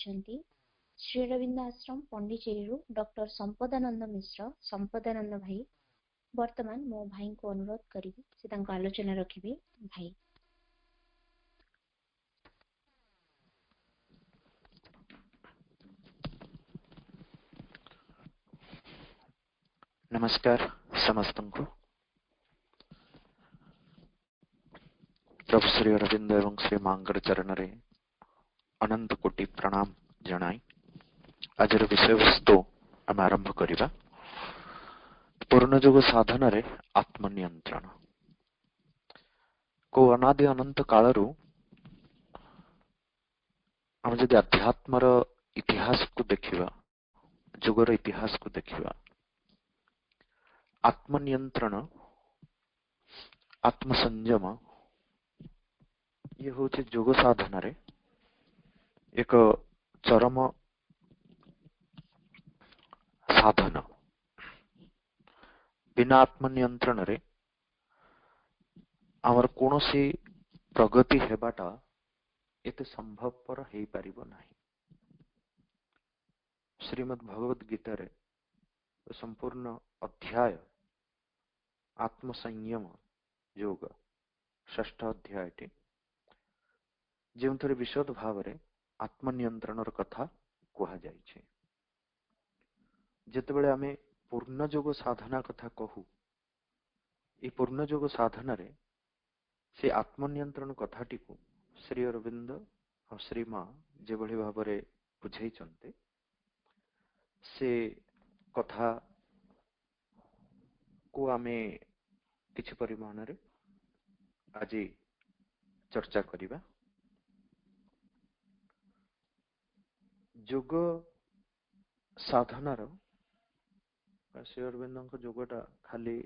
होउछन्ति श्री अरविंद आश्रम पंडिचेरी डॉक्टर संपदानंद मिश्र संपदानंद भाई। वर्तमान मो भाई को अनुरोध करी से तांको आलोचना रखिबे। भाई नमस्कार समस्त को प्रभु श्री अरविंद एवं श्री मांगर चरण रे अनंत कोटि प्रणाम जनाई आज विषय वस्तु आम आरंभ करिबा। पूर्ण जोग साधन रे आत्मनियंत्रण को अनादि अनंत कालरू आम जदि अध्यात्मर इतिहास को देखिबा, जोगर इतिहास को देखिबा, आत्मनियंत्रण आत्मसंयम ये हूँ जोग साधन रे एक चरम साधन। बिना आत्मनियंत्रण रे आमर कोनोसी प्रगति हेबाटा एते संभवपर हेई पारिबो नाही। श्रीमद् भगवत गीता रे संपूर्ण अध्याय आत्मसंयम योग षष्ठ अध्याय टी जो विशद भाव रे आत्मनियंत्रण कथा कहा जाइछे। जेतेबेले आमे पूर्ण जोग साधना कथा कहू, ये पूर्ण जोग साधना रे से आत्मनियंत्रण कथाटी को श्री अरविंद और श्री माँ जो भाव रे बुझाइछन्ते से कथा को आमे किछि परिमाण रे आज चर्चा करिबा। जोग साधनार श्री अरविंद जोगटा खाली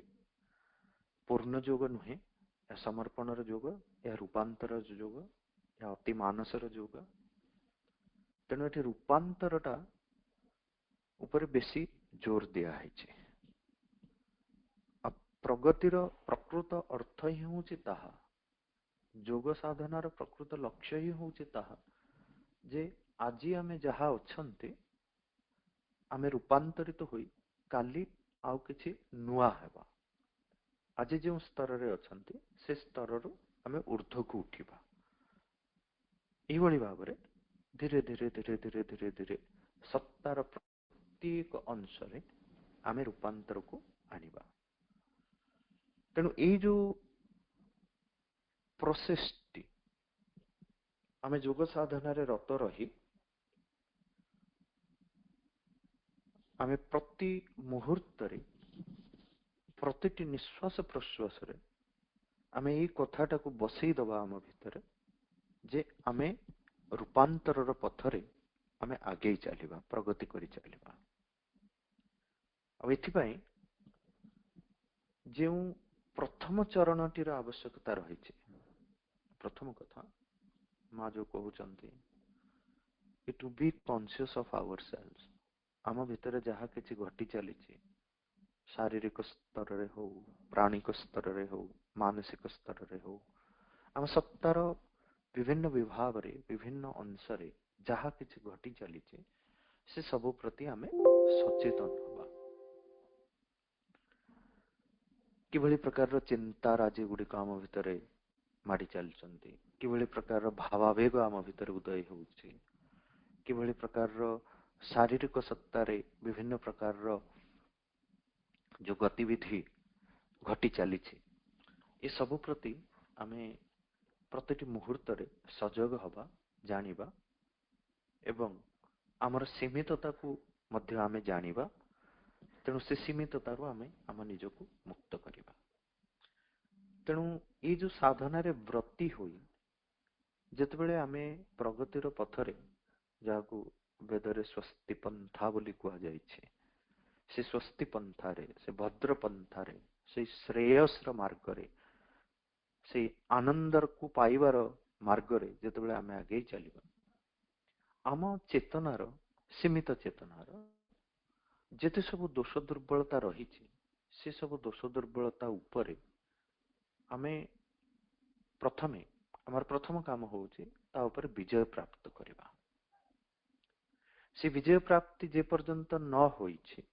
पूर्ण जोग नुहे, या समर्पणर जोग, या रूपांतर जोग, या अति मानसर जोग। तेणु ये रूपांतरटा ऊपर बेसी जोर दिया है। प्रगतिर प्रकृत अर्थ ही हूँ ताहा, जोग साधनार प्रकृत लक्ष्य ही हूँ ताहा जे आज आमे जहा अछन्ते आमे रूपांतरित होई काली आउ किछि नुआ हेबा। आज जो स्तर रे अछन्ते से स्तर रु आमे ऊर्ध्व को उठिबा। एभली भाव रे धीरे धीरे धीरे धीरे धीरे धीरे सत्तार प्रत्येक अंश रे आमे रूपांतर को आनिबा। तेणु ये जो प्रोसेस टी आमे जोग साधना रे रत रही आमे प्रति मुहूर्त रे प्रतिटी निश्वास प्रश्वास रे आमे ये कथाटा को बसई दबा आम भितर जे आमे रूपांतर पथरे आमे आगे चलिबा, प्रगति करी चलिबा। अब एथिपाई जो प्रथम चरणटीर आवश्यकता रही, प्रथम कथा माँ जो कहते to be conscious of our self. आम भितर जहाँ किसी घटी चली शारीरिक स्तर रे हो, प्राणिक स्तर रे हो, मानसिक स्तर रे हो, आम सत्तार विभिन्न विभाग रे विभिन्न अंश रे जहाँ किसी घटी चली से सबु प्रति आमे सचेतन हवा। किभली प्रकार चिंता राजी गुड़िक आम भितर माड़ी चलती, किभली प्रकार भावावेग आम भितर उदय होउछि, किभली प्रकार शारीरिक सत्ता रे विभिन्न प्रकार जो गतिविधि घटी चली ये सबु प्रति आमे प्रतिटी मुहूर्त रे सजग हवा, जानिबा एवं आमर सीमितता को मध्य आमे जानिबा। तेणु से सीमितता रो आमे आम निजको मुक्त करिबा। तेणु ये जो साधना रे व्रती होई जेतेबेले आमे प्रगतिर पथरे जाको वेदरे स्वस्ति पंथा बोली कहा जाइछे, से स्वस्ति पंथारे, से भद्र पंथारे, से श्रेयस्र मार्गरे, से आनंदर को पाइबार मार्गरे जेतेबेले आमे आगे चलिबा, आम चेतनार सीमित चेतनार जेते सब दोष दुर्बलता रही से सब दोष दुर्बलता उपरे आमे प्रथमे आमर प्रथम काम होउछि ता ऊपर विजय प्राप्त करिबा। से विजय प्राप्ति जे पर्यंत न होइछि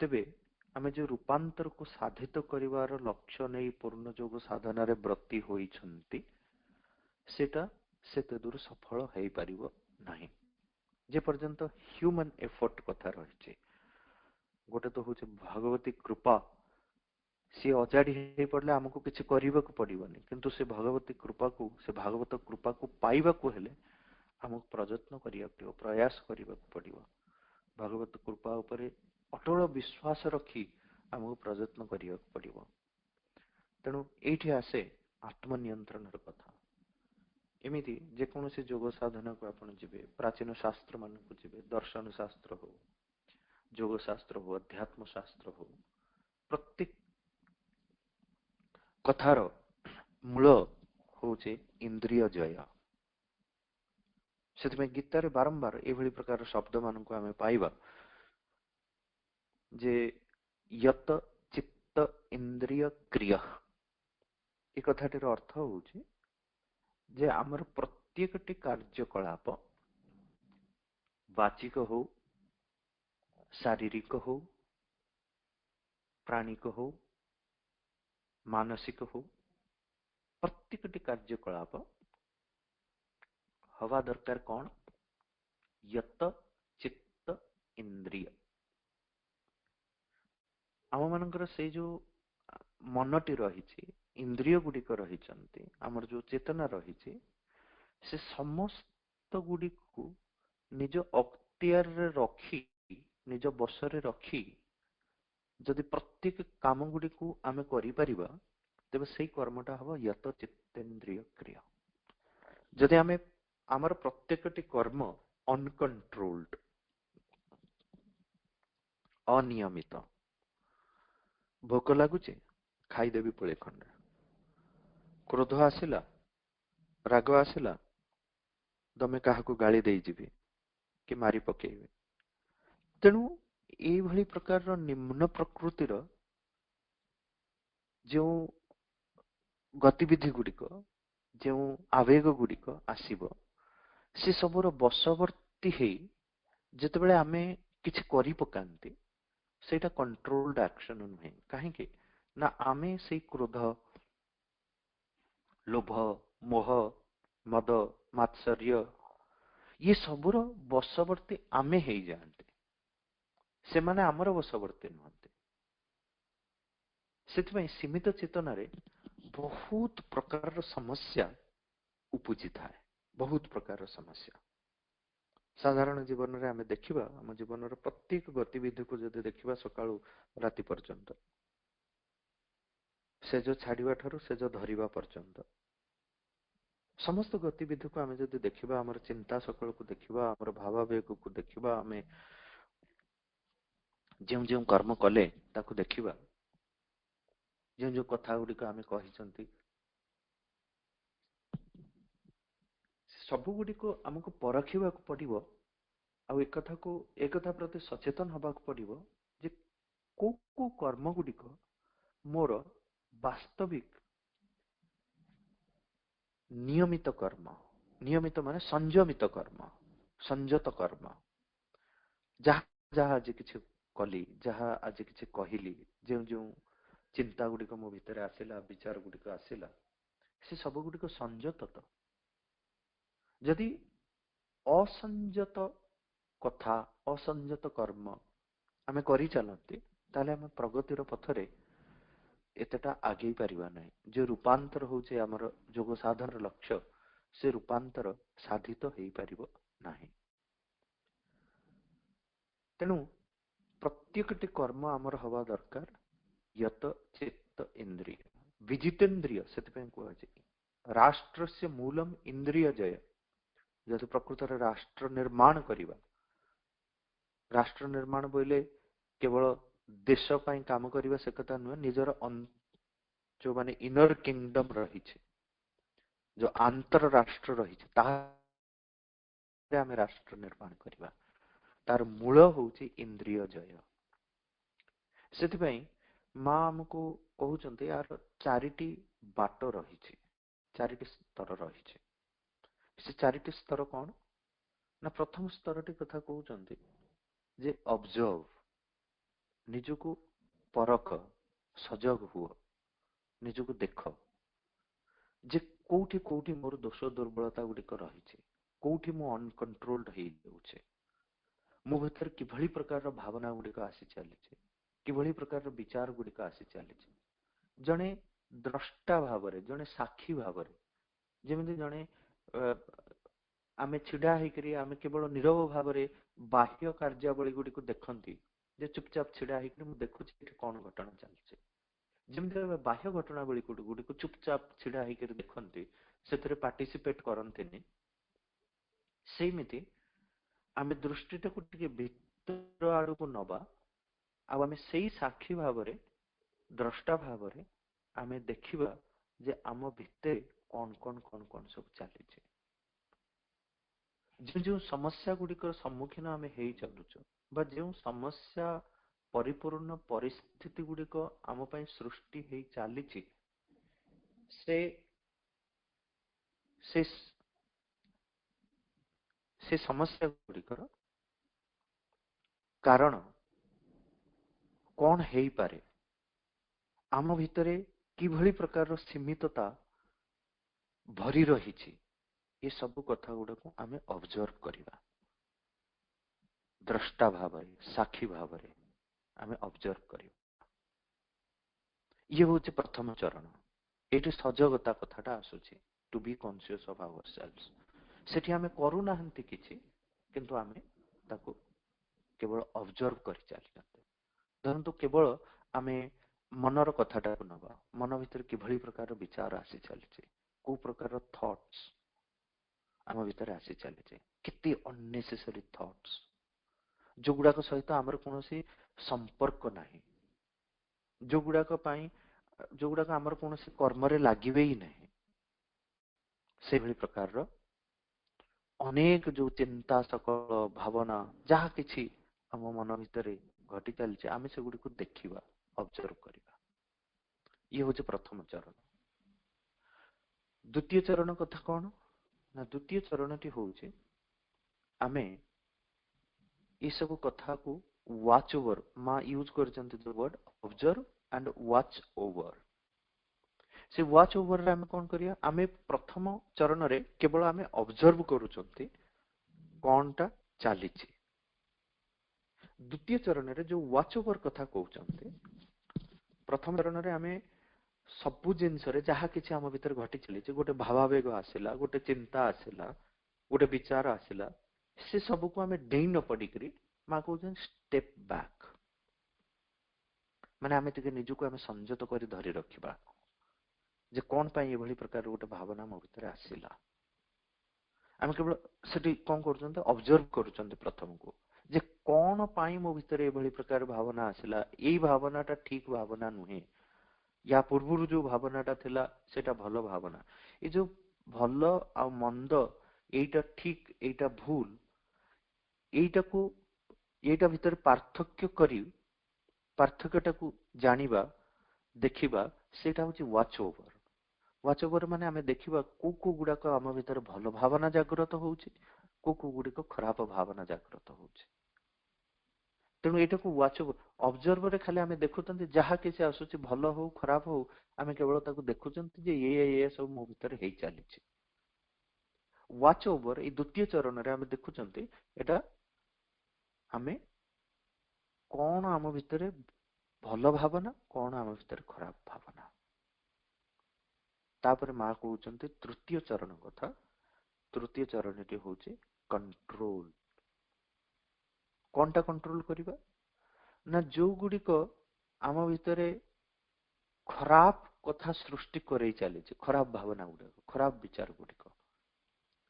तेबे आमे जो रूपांतर को साधित करिवार लक्ष्य नै पूर्ण जोग साधना रे ब्रती होइछंती सेटा सेते दूर सफल हेई परिबो नाही जे पर्यंत ह्यूमन एफर्ट कथा रहिछि गोटे तो होचे भगवती कृपा सी अजाड़ी हे पड़ले हमको किछि करबाक पड़िबनी किंतु से भगवती कृपा को से भागवत कृपा को पाइबा को हेले हमको प्रयत्न करिया पड़िबो प्रयास करिबा पड़िबो भगवत कृपा उपरे अटल विश्वास रखी हमको प्रयत्न करिया पड़िबो तेणु एठी आसे आत्मनियंत्रण कथा एमिति जे कोनोसी योग साधना को आपण जिबे प्राचीन शास्त्र मान को जिबे दर्शन शास्त्र हो योग शास्त्र हो अध्यात्म शास्त्र हो प्रत्येक कथार मूल होचे इंद्रिय जय से गीतार बारंबार एभली प्रकार शब्द मान को आमे पाइबा जे यत चित्त इंद्रिय क्रिय ए कथाटीर अर्थ होचे जे आमर प्रत्येकटी कार्यकलाप वाचिक हो शारीरिक हो प्राणिक हो मानसिक हो प्रत्येकटी कार्यकलाप हवा दरकार कौन यत चित्त इंद्रिय आम मानकर से जो मनटी रही इंद्रिय गुड़िक रही आमर जो चेतना रही से समस्त गुड़िक निज अख्तियार रखी निज बस रे रखी जदि प्रत्येक काम गुड़ी को आमे करि परिबा तेबे सेही कर्मटा हबो यत चित्तेन्द्रिय क्रिया जदि आमे आमर प्रत्येकटी कर्म अनकंट्रोल्ड अनियमित भोक लागुचे खाईदेवी पुळे खंड क्रोध आसिला राग आसिला तमे काहाकू गाली देई जिबी कि मारी पकेइबे तेणु एई भली प्रकार निम्न प्रकृतिर जो गतिविधि गुड़िक जो आवेग गुड़िक आसीबो से सबुर बशवर्ती हेई जेतेबेले आमे किछि करि पकांती सेटा कंट्रोल्ड एक्शन नुहे काहेकि ना आमे से क्रोध लोभ मोह मद मात्सर्य ये सबुर बशवर्ती आमे हेई जाते से माने आमर बशवर्ती नुहंती सेतिपई सीमित चेतना रे बहुत प्रकार समस्या उपजी थाए बहुत प्रकार समस्या साधारण जीवन रे आमे देखिबा हम जीवन रे प्रत्येक गतिविधि को जदि देखिबा सकाळू राति पर्यंत से जो छाड़िबा ठारू से जो धरिबा पर्यंत समस्त गतिविधि को आमे जदि देखिबा हमर चिंता सकल को देखिबा हमर भावावेग को देखिबा आमे जेउ जेउ कर्म कले ताकू देखिबा जेउ जेउ कथा गुडी को आमे कहिसंती सब गुडी को हमको परखिबा को पड़िबो आ एक कथा प्रति सचेतन हबा को पड़िबो जे को कर्म गुडी को मोर वास्तविक नियमित कर्म नियमित माने संयमित कर्म संयत कर्म जहा जहा आज किछि कली जहा आज किछि कहिली जेउ जेउ चिंता गुडी को मो भितर आसिला विचार गुडी को आसिला से सब गुडी को संयत तो यदि असंयत कथा असंयत कर्म आमे करि चलंती ताले आमे प्रगतिर पथरे एतटा आगे परिबा नै जो रूपांतर होचे हमर जोग साधन लक्ष्य से रूपांतर साधित हेई परिबो नाही तेनु प्रत्येकटी कर्म हमर हवा दरकार यत चित्त इंद्रिय विजितेन्द्रिय सेतपे कोचे राष्ट्रस्य मूलम इंद्रिय जय जदि प्रकृत राष्ट्र निर्माण करिबा राष्ट्र निर्माण बोले केवल देश पई काम करिबा से कथा नुह निजर जो माने इनर किंगडम रही छे जो आंतर राष्ट्र रही छे ताहा आमे राष्ट्र निर्माण करिबा तार मूल होची इंद्रिय जय सेति पई मां हमको कहउचंते यार चारिटी बाट रही छे चारिटी स्तर रही छे से चारिटी स्तर कौन ନା ପ୍ରଥମ ସ୍ତରଟି କଥା କହୁଛନ୍ତି ଯେ ଅବଜର୍ଭ, ନିଜକୁ ପରଖ, ସଜାଗ ହୁଅ, ନିଜକୁ ଦେଖ ଯେ କୋଉଠି କୋଉଠି ମୋର ଦୋଷ ଦୁର୍ବଳତା ଗୁଡିକ ରହିଛି, କୋଉଠି ମୁଁ ଅନକଣ୍ଟ୍ରୋଲ୍ଡ ହେଇଯାଉଛି, ମୋ ଭିତରେ କିଭଳି ପ୍ରକାରର ଭାବନା ଗୁଡିକ ଆସି ଚାଲିଛି, କିଭଳି ପ୍ରକାରର ବିଚାର ଗୁଡିକ ଆସି ଚାଲିଛି। ଜଣେ ଦ୍ରଷ୍ଟା ଭାବରେ, ଜଣେ ସାକ୍ଷୀ ଭାବରେ, ଯେମିତି ଜଣେ ଆମେ ଛିଡା ହେଇକରି ଆମେ କେବଳ ନିରବ ଭାବରେ ବାହ୍ୟ କାର୍ଯ୍ୟାବଳୀ ଗୁଡିକୁ ଦେଖନ୍ତି, ଯେ ଚୁପଚାପ ଛିଡା ହେଇକରି ମୁଁ ଦେଖୁଛି ଏଠି କଣ ଘଟଣା ଚାଲିଛି, ଯେମିତି ଆମେ ବାହ୍ୟ ଘଟଣାବଳୀ ଗୁଡିକୁ ଚୁପଚାପ ଛିଡା ହେଇକରି ଦେଖନ୍ତି, ସେଥିରେ ପାର୍ଟିସିପେଟ କରନ୍ତିନି, ସେମିତି ଆମେ ଦୃଷ୍ଟିଟାକୁ ଟିକେ ଭିତର ଆଡକୁ ନବା, ଆଉ ଆମେ ସେଇ ସାକ୍ଷୀ ଭାବରେ, ଦ୍ରଷ୍ଟା ଭାବରେ ଆମେ ଦେଖିବା ଯେ ଆମ ଭିତରେ କଣ କଣ କଣ କଣ ସବୁ ଚାଲିଛି। ଯେଉଁ ଯେଉଁ ସମସ୍ୟା ଗୁଡିକର ସମ୍ମୁଖୀନ ଆମେ ହେଇ ଚାଲୁଛୁ, ବା ଯେଉଁ ସମସ୍ୟା ପରିପୂର୍ଣ୍ଣ ପରିସ୍ଥିତି ଗୁଡିକ ଆମ ପାଇଁ ସୃଷ୍ଟି ହେଇ ଚାଲିଛି, ସେ ସେ ସେ ସମସ୍ୟା ଗୁଡିକର କାରଣ କଣ ହେଇପାରେ, ଆମ ଭିତରେ କିଭଳି ପ୍ରକାରର ସୀମିତତା ଭରି ରହିଛି, ଏ ସବୁ କଥା ଗୁଡାକୁ ଆମେ ଅବଜର୍ଭ କରିବା, ଦ୍ରଷ୍ଟା ଭାବରେ, ସାକ୍ଷୀ ଭାବରେ ଆମେ ଅବଜର୍ଭ କରିବା। ଇଏ ହଉଛି ପ୍ରଥମ ଚରଣ। ଏଇଠି ସଜଗତା କଥାଟା ଆସୁଛି, to be conscious of our self. ସେଠି ଆମେ କରୁନାହାନ୍ତି କିଛି, କିନ୍ତୁ ଆମେ ତାକୁ କେବଳ ଅବଜର୍ଭ କରି ଚାଲିଛନ୍ତି। ଧରନ୍ତୁ କେବଳ ଆମେ ମନର କଥାଟାକୁ ନବା, ମନ ଭିତରେ କିଭଳି ପ୍ରକାରର ବିଚାର ଆସି ଚାଲିଛି, କୋଉ ପ୍ରକାରର ଥଟ୍ସ ଆମ ଭିତରେ ଆସି ଚାଲିଛି, କେତେ ଅନନେସେସାରୀ ଥଟ୍ସ, ଯୋଉଗୁଡାକ ସହିତ ଆମର କୌଣସି ସମ୍ପର୍କ ନାହିଁ, ଯୋଉଗୁଡାକ ଆମର କୌଣସି କର୍ମରେ ଲାଗିବେ ହିଁ ନାହିଁ, ସେଇଭଳି ପ୍ରକାରର ଅନେକ ଯୋଉ ଚିନ୍ତା, ସକଳ ଭାବନା, ଯାହା କିଛି ଆମ ମନ ଭିତରେ ଘଟି ଚାଲିଛି, ଆମେ ସେଗୁଡିକୁ ଦେଖିବା, ଅବଜର୍ଭ କରିବା। ଇଏ ହଉଛି ପ୍ରଥମ ଚରଣ। ଦ୍ୱିତୀୟ ଚରଣ କଥା କଣ ନା, ଦ୍ୱିତୀୟ ଚରଣଟି ହଉଛି ଆମେ ଏସବୁ କଥାକୁ ୱାଚ୍ ଓଭର, ମା ୟୁଜ କରିଛନ୍ତି word observe and watch over. ସେ ୱାଚ୍ ଓଭରରେ ଆମେ କଣ କରିବା, ଆମେ ପ୍ରଥମ ଚରଣରେ କେବଳ ଆମେ ଅବଜର୍ଭ କରୁଛନ୍ତି କଣଟା ଚାଲିଛି। ଦ୍ୱିତୀୟ ଚରଣରେ ଯୋଉ ୱାଚ୍ ଓଭର କଥା କହୁଛନ୍ତି, ପ୍ରଥମ ଚରଣରେ ଆମେ ସବୁ ଜିନିଷରେ ଯାହା କିଛି ଆମ ଭିତରେ ଘଟି ଚାଲିଛି, ଗୋଟେ ଭାବାବେଗ ଆସିଲା, ଗୋଟେ ଚିନ୍ତା ଆସିଲା, ଗୋଟେ ବିଚାର ଆସିଲା, ସେ ସବୁକୁ ଆମେ ଡେଇଁ ନ ପଡିକରି ମା କହୁଛନ୍ତି ଷ୍ଟେପ ବ୍ୟାକ୍, ମାନେ ଆମେ ଟିକେ ନିଜକୁ ଆମେ ସଂଯତ କରି ଧରି ରଖିବା ଯେ କଣ ପାଇଁ ଏଭଳି ପ୍ରକାର ଗୋଟେ ଭାବନା ମୋ ଭିତରେ ଆସିଲା। ଆମେ କେବଳ ସେଠି କଣ କରୁଛନ୍ତି, ଅବଜର୍ଭ କରୁଛନ୍ତି ପ୍ରଥମକୁ, ଯେ କଣ ପାଇଁ ମୋ ଭିତରେ ଏଭଳି ପ୍ରକାର ଭାବନା ଆସିଲା, ଏଇ ଭାବନାଟା ଠିକ ଭାବନା ନୁହେଁ, ୟା ପୂର୍ବରୁ ଯୋଉ ଭାବନାଟା ଥିଲା ସେଟା ଭଲ ଭାବନା, ଏ ଯୋଉ ଭଲ ଆଉ ମନ୍ଦ, ଏଇଟା ଠିକ ଏଇଟା ଭୁଲ, ଏଇଟା ଭିତରେ ପାର୍ଥକ୍ୟଟାକୁ ଜାଣିବା, ଦେଖିବା, ସେଇଟା ହଉଛି ୱାଚ୍ ଓଭର। ୱାଚ୍ ଓଭର ମାନେ ଆମେ ଦେଖିବା କୋଉ କୋଉ ଗୁଡାକ ଆମ ଭିତରେ ଭଲ ଭାବନା ଜାଗ୍ରତ ହଉଛି, କୋଉ କୋଉ ଗୁଡିକ ଖରାପ ଭାବନା ଜାଗ୍ରତ ହଉଛି। ତେଣୁ ଏଇଟାକୁ ୱାଚ୍ ଓଭର, ଅବଜର୍ଭରେ ଖାଲି ଆମେ ଦେଖୁଛନ୍ତି ଯାହା କିଛି ଆସୁଛି, ଭଲ ହଉ ଖରାପ ହଉ, ଆମେ କେବଳ ତାକୁ ଦେଖୁଛନ୍ତି ଯେ ଇଏ ସବୁ ମୋ ଭିତରେ ହେଇ ଚାଲିଛି। ୱାଚ୍ ଓଭର ଏଇ ଦ୍ୱିତୀୟ ଚରଣରେ ଆମେ ଦେଖୁଛନ୍ତି ଏଟା ଆମେ କଣ ଆମ ଭିତରେ ଭଲ ଭାବନା, କଣ ଆମ ଭିତରେ ଖରାପ ଭାବନା। ତାପରେ ମା କହୁଛନ୍ତି ତୃତୀୟ ଚରଣ କଥା। ତୃତୀୟ ଚରଣଟି ହଉଛି କଣ୍ଟ୍ରୋଲ। କଣଟା କଣ୍ଟ୍ରୋଲ କରିବା ନା, ଯୋଉ ଗୁଡିକ ଆମ ଭିତରେ ଖରାପ କଥା ସୃଷ୍ଟି କରେଇ ଚାଲିଛି, ଖରାପ ଭାବନା ଗୁଡିକ, ଖରାପ ବିଚାର ଗୁଡିକ,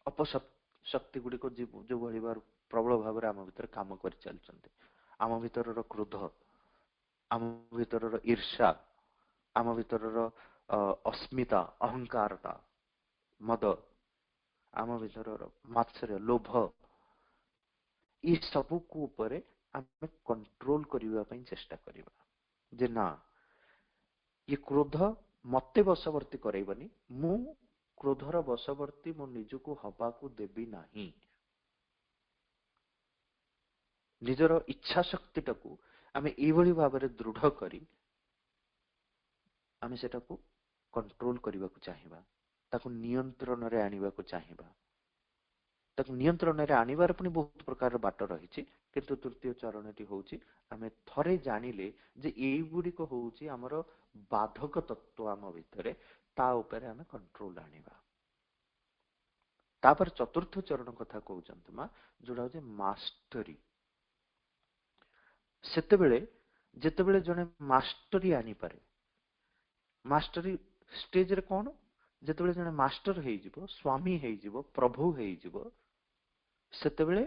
ଅପଶକ୍ତି ଗୁଡିକ ଯୋଉଭଳି ପ୍ରବଳ ଭାବରେ ଆମ ଭିତରେ କାମ କରି ଚାଲିଛନ୍ତି, ଆମ ଭିତରର କ୍ରୋଧ, ଆମ ଭିତରର ଈର୍ଷା, ଆମ ଭିତରର ଅସ୍ମିତା, ଅହଙ୍କାରତା, ମଦ, ଆମ ଭିତରର ମାତ୍ସର୍ଯ୍ୟ, ଲୋଭ, ଏ ସବୁକୁ ଉପରେ ଆମେ କଣ୍ଟ୍ରୋଲ କରିବା ପାଇଁ ଚେଷ୍ଟା କରିବା ଯେ ନା, ଏ କ୍ରୋଧ ମତେ ବଶବର୍ତ୍ତୀ କରେଇବନି, ମୁଁ କ୍ରୋଧର ବଶବର୍ତ୍ତୀ ମୋ ନିଜକୁ ହବାକୁ ଦେବି ନାହିଁ। ନିଜର ଇଚ୍ଛା ଶକ୍ତିଟାକୁ ଆମେ ଏଇଭଳି ଭାବରେ ଦୃଢ କରି ଆମେ ସେଟାକୁ କଣ୍ଟ୍ରୋଲ କରିବାକୁ ଚାହିଁବା, ତାକୁ ନିୟନ୍ତ୍ରଣରେ ଆଣିବାକୁ ଚାହିଁବା। ତାକୁ ନିୟନ୍ତ୍ରଣରେ ଆଣିବାର ପୁଣି ବହୁତ ପ୍ରକାର ବାଟ ରହିଛି, କିନ୍ତୁ ତୃତୀୟ ଚରଣଟି ହଉଛି ଆମେ ଥରେ ଜାଣିଲେ ଯେ ଏଇଗୁଡ଼ିକ ହଉଛି ଆମର ବାଧକ ତତ୍ତ୍ୱ ଆମ ଭିତରେ, ତା ଉପରେ ଆମେ କଣ୍ଟ୍ରୋଲ ଆଣିବା। ତାପରେ ଚତୁର୍ଥ ଚରଣ କଥା କହୁଛନ୍ତି ମା, ଯୋଉଟା ହଉଛି ମାଷ୍ଟରୀ। ସେତେବେଳେ ଯେତେବେଳେ ଜଣେ ମାଷ୍ଟରୀ ଆଣିପାରେ, ମାଷ୍ଟରୀ ଷ୍ଟେଜରେ କଣ, ଯେତେବେଳେ ଜଣେ ମାଷ୍ଟର ହେଇଯିବ, ସ୍ୱାମୀ ହେଇଯିବ, ପ୍ରଭୁ ହେଇଯିବ, ସେତେବେଳେ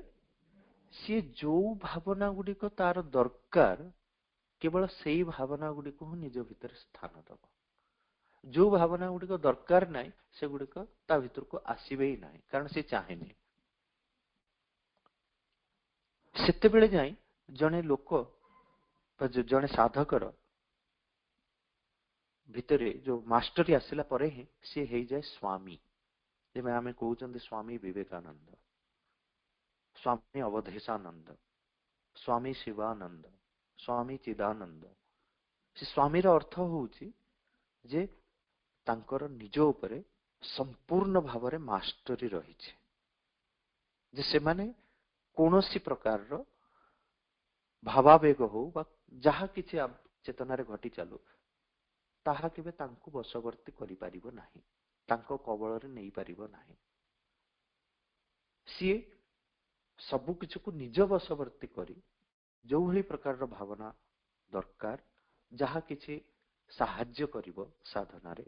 ସିଏ ଯୋଉ ଭାବନା ଗୁଡ଼ିକ ତାର ଦରକାର କେବଳ ସେଇ ଭାବନା ଗୁଡ଼ିକୁ ହିଁ ନିଜ ଭିତରେ ସ୍ଥାନ ଦବ। ଯୋଉ ଭାବନା ଗୁଡ଼ିକ ଦରକାର ନାହିଁ ସେଗୁଡ଼ିକ ତା ଭିତରକୁ ଆସିବେ ହିଁ ନାହିଁ, କାରଣ ସେ ଚାହେଁନି। ସେତେବେଳେ ଯାଇ ଜଣେ ଲୋକ ବା ଜଣେ ସାଧକର ଭିତରେ ଯୋଉ ମାଷ୍ଟରୀ ଆସିଲା ପରେ ହିଁ ସିଏ ହେଇଯାଏ ସ୍ୱାମୀ। ଯେମିତି ଆମେ କହୁଛନ୍ତି ସ୍ୱାମୀ ବିବେକାନନ୍ଦ, ସ୍ୱାମୀ ଅବଧେଶାନନ୍ଦ, ସ୍ୱାମୀ ଶିବାନନ୍ଦ, ସ୍ୱାମୀ ଚିଦାନନ୍ଦ। ସେ ସ୍ୱାମୀର ଅର୍ଥ ହଉଛି ଯେ ତାଙ୍କର ନିଜ ଉପରେ ସମ୍ପୂର୍ଣ୍ଣ ଭାବରେ ମାଷ୍ଟରୀ ରହିଛି, ଯେ ସେମାନେ କୌଣସି ପ୍ରକାରର ଭାବାବେଗ ହଉ ବା ଯାହା କିଛି ଚେତନାରେ ଘଟି ଚାଲୁ, ତାହା କେବେ ତାଙ୍କୁ ବଶବର୍ତ୍ତୀ କରିପାରିବ ନାହିଁ, ତାଙ୍କ କବଳରେ ନେଇପାରିବ ନାହିଁ। ସିଏ ସବୁ କିଛିକୁ ନିଜ ବଶବର୍ତ୍ତୀ କରି ଯୋଉଭଳି ପ୍ରକାରର ଭାବନା ଦରକାର, ଯାହା କିଛି ସାହାଯ୍ୟ କରିବ ସାଧନାରେ,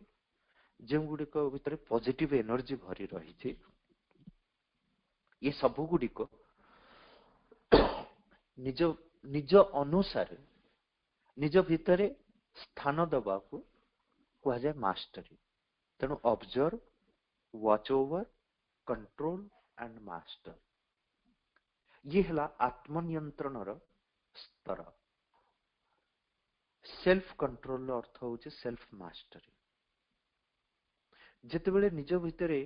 ଯେଉଁଗୁଡ଼ିକ ଭିତରେ ପଜିଟିଭ ଏନର୍ଜି ଭରି ରହିଛି, ଏ ସବୁ ଗୁଡ଼ିକ ନିଜ ନିଜ ଅନୁସାରେ ନିଜ ଭିତରେ ସ୍ଥାନ ଦେବାକୁ କୁହାଯାଏ ମାଷ୍ଟରୀ। ତେଣୁ observe, watch over, control and master, ଇଏ ହେଲା ଆତ୍ମନିୟନ୍ତ୍ରଣର ସ୍ତର। ସେଲ୍ଫ କଣ୍ଟ୍ରୋଲର ଅର୍ଥ ହଉଛି ସେଲ୍ଫ ମାଷ୍ଟରୀ। ଯେତେବେଳେ ନିଜ ଭିତରେ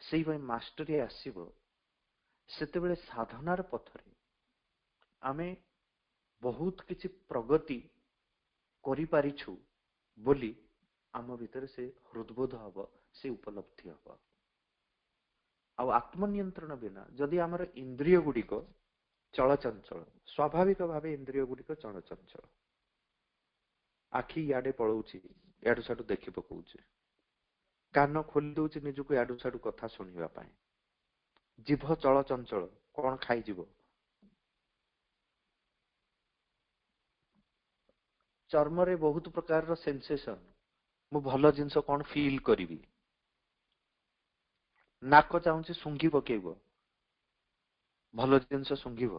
ସେଇଭଳି ମାଷ୍ଟରୀ ଆସିବ, ସେତେବେଳେ ସାଧନାର ପଥରେ ଆମେ ବହୁତ କିଛି ପ୍ରଗତି କରିପାରିଛୁ ବୋଲି ଆମ ଭିତରେ ସେ ହୃଦବୋଧ ହବ, ସେ ଉପଲବ୍ଧି ହବ। ଆଉ ଆତ୍ମନିୟନ୍ତ୍ରଣ ବିନା ଯଦି ଆମର ଇନ୍ଦ୍ରିୟ ଗୁଡ଼ିକ ଚଳଚଞ୍ଚଳ, ସ୍ୱାଭାବିକ ଭାବେ ଇନ୍ଦ୍ରିୟ ଗୁଡ଼ିକ ଚଳଚଞ୍ଚଳ, ଆଖି ଇଆଡେ ପଳଉଛି, ଇଆଡୁ ସାଡୁ ଦେଖି ପକଉଛି, କାନ ଖୋଲି ଦଉଛି ନିଜକୁ ଇଆଡୁ ସାଡୁ କଥା ଶୁଣିବା ପାଇଁ, ଜିଭ ଚଳଚଞ୍ଚଳ, କଣ ଖାଇଯିବ, ଚର୍ମରେ ବହୁତ ପ୍ରକାରର ସେନ୍ସେସନ, ମୁଁ ଭଲ ଜିନିଷ କଣ ଫିଲ୍ କରିବି, ନାକ ଚାହୁଁଛି ଶୁଙ୍ଘି ପକେଇବ, ଭଲ ଜିନିଷ ଶୁଙ୍ଘିବ।